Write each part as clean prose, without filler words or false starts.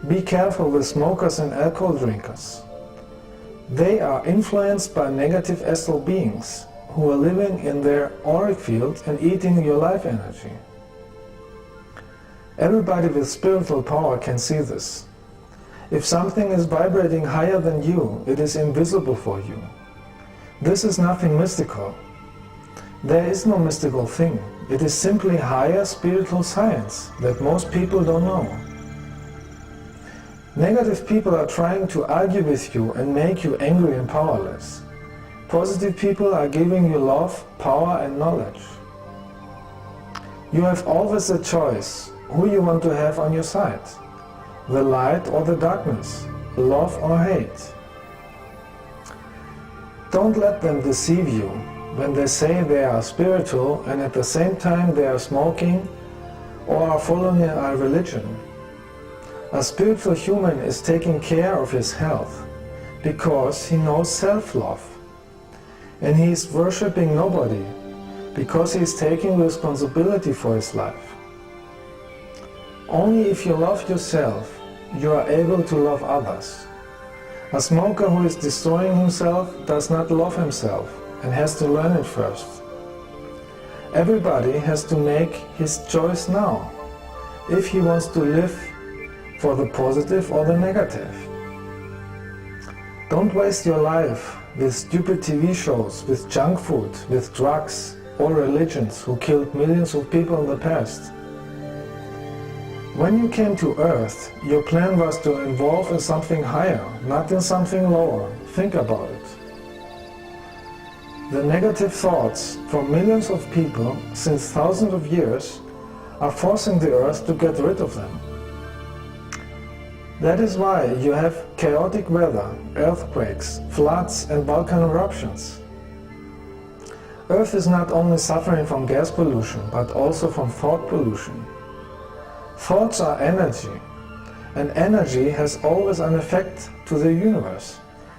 Be careful with smokers and alcohol drinkers. They are influenced by negative astral beings who are living in their auric field and eating your life energy. Everybody with spiritual power can see this. If something is vibrating higher than you, it is invisible for you. This is nothing mystical. There is no mystical thing. It is simply higher spiritual science that most people don't know. Negative people are trying to argue with you and make you angry and powerless. Positive people are giving you love, power and knowledge. You have always a choice who you want to have on your side. The light or the darkness, love or hate. Don't let them deceive you when they say they are spiritual and at the same time they are smoking or are following a religion. A spiritual human is taking care of his health because he knows self-love. And he is worshipping nobody because he is taking responsibility for his life. Only if you love yourself, you are able to love others. A smoker who is destroying himself does not love himself and has to learn it first. Everybody has to make his choice now, if he wants to live for the positive or the negative. Don't waste your life with stupid TV shows, with junk food, with drugs or religions who killed millions of people in the past. When you came to Earth, your plan was to evolve in something higher, not in something lower. Think about it. The negative thoughts from millions of people since thousands of years are forcing the Earth to get rid of them. That is why you have chaotic weather, earthquakes, floods and volcano eruptions. Earth is not only suffering from gas pollution, but also from thought pollution. Thoughts are energy, and energy has always an effect to the universe,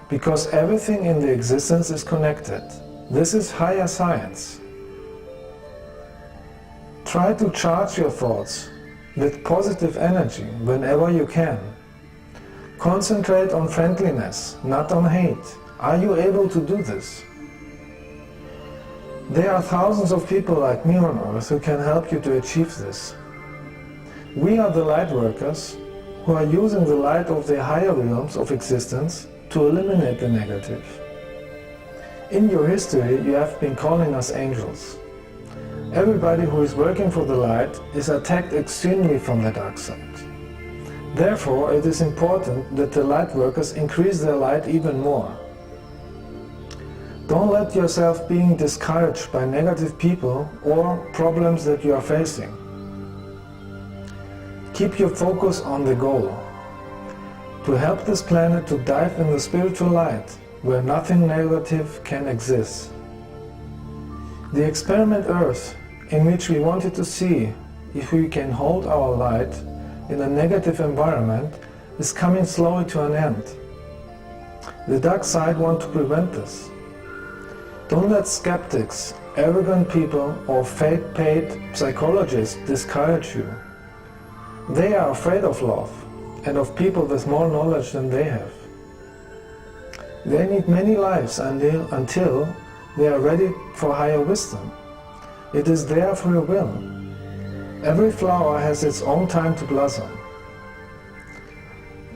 because everything in the existence is connected. This is higher science. Try to charge your thoughts with positive energy whenever you can. Concentrate on friendliness, not on hate. Are you able to do this? There are thousands of people like me on Earth who can help you to achieve this. We are the light workers who are using the light of the higher realms of existence to eliminate the negative. In your history, you have been calling us angels. Everybody who is working for the light is attacked extremely from the dark side. Therefore, it is important that the light workers increase their light even more. Don't let yourself being discouraged by negative people or problems that you are facing. Keep your focus on the goal, to help this planet to dive in the spiritual light, where nothing negative can exist. The experiment Earth, in which we wanted to see if we can hold our light in a negative environment, is coming slowly to an end. The dark side wants to prevent this. Don't let skeptics, arrogant people or fake-paid psychologists discourage you. They are afraid of love and of people with more knowledge than they have. They need many lives until they are ready for higher wisdom. It is their free will. Every flower has its own time to blossom.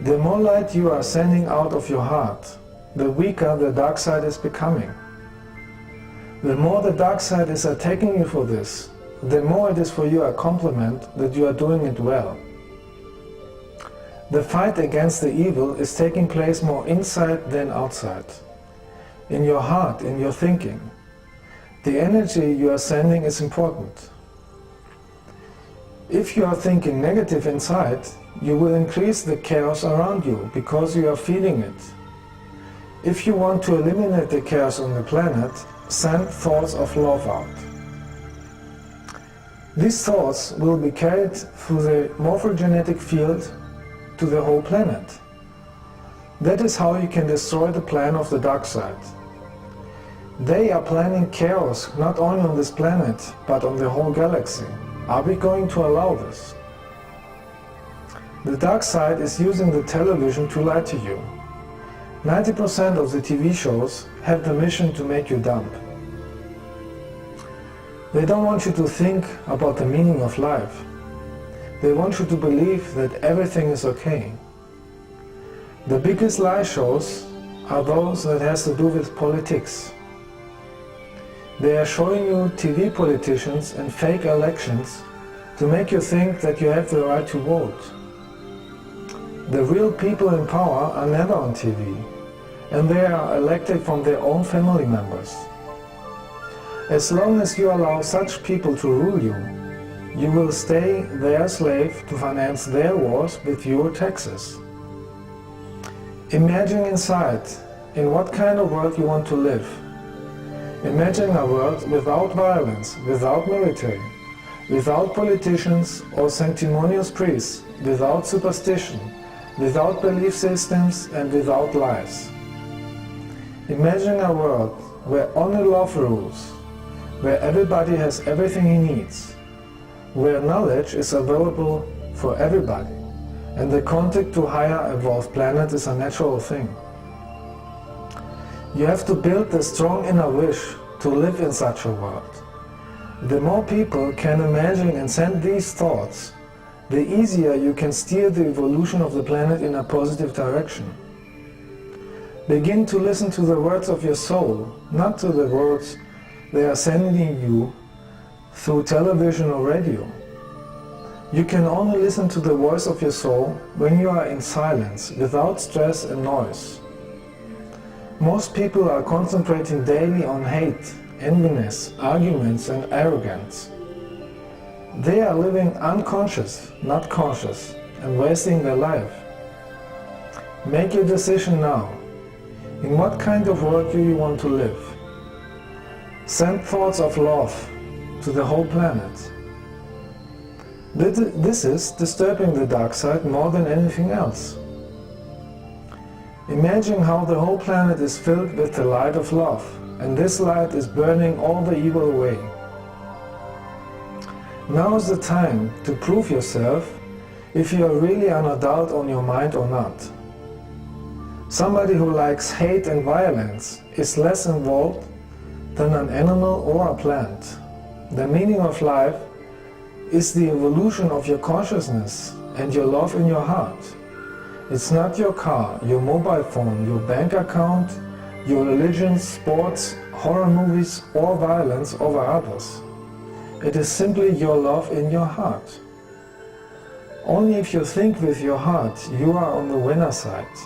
The more light you are sending out of your heart, the weaker the dark side is becoming. The more the dark side is attacking you for this, the more it is for you a compliment that you are doing it well. The fight against the evil is taking place more inside than outside. In your heart, in your thinking. The energy you are sending is important. If you are thinking negative inside, you will increase the chaos around you because you are feeling it. If you want to eliminate the chaos on the planet, send thoughts of love out. These thoughts will be carried through the morphogenetic field to the whole planet. That is how you can destroy the plan of the dark side. They are planning chaos not only on this planet, but on the whole galaxy. Are we going to allow this? The dark side is using the television to lie to you. 90% of the TV shows have the mission to make you dumb. They don't want you to think about the meaning of life. They want you to believe that everything is okay. The biggest lie shows are those that has to do with politics. They are showing you TV politicians and fake elections to make you think that you have the right to vote. The real people in power are never on TV, and they are elected from their own family members. As long as you allow such people to rule you, you will stay their slave to finance their wars with your taxes. Imagine inside in what kind of world you want to live. Imagine a world without violence, without military, without politicians or sanctimonious priests, without superstition, without belief systems and without lies. Imagine a world where only love rules, where everybody has everything he needs, where knowledge is available for everybody, and the contact to higher evolved planets is a natural thing. You have to build the strong inner wish to live in such a world. The more people can imagine and send these thoughts, the easier you can steer the evolution of the planet in a positive direction. Begin to listen to the words of your soul, not to the words they are sending you through television or radio. You can only listen to the voice of your soul when you are in silence, without stress and noise. Most people are concentrating daily on hate, enviness, arguments and arrogance. They are living unconscious, not conscious, and wasting their life. Make your decision now. In what kind of world do you want to live? Send thoughts of love to the whole planet. This is disturbing the dark side more than anything else. Imagine how the whole planet is filled with the light of love, and this light is burning all the evil away. Now is the time to prove yourself if you are really an adult on your mind or not. Somebody who likes hate and violence is less involved than an animal or a plant. The meaning of life is the evolution of your consciousness and your love in your heart. It's not your car, your mobile phone, your bank account, your religion, sports, horror movies or violence over others. It is simply your love in your heart. Only if you think with your heart, you are on the winner side.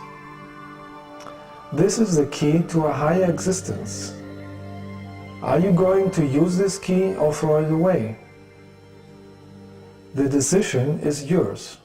This is the key to a higher existence. Are you going to use this key or throw it away? The decision is yours.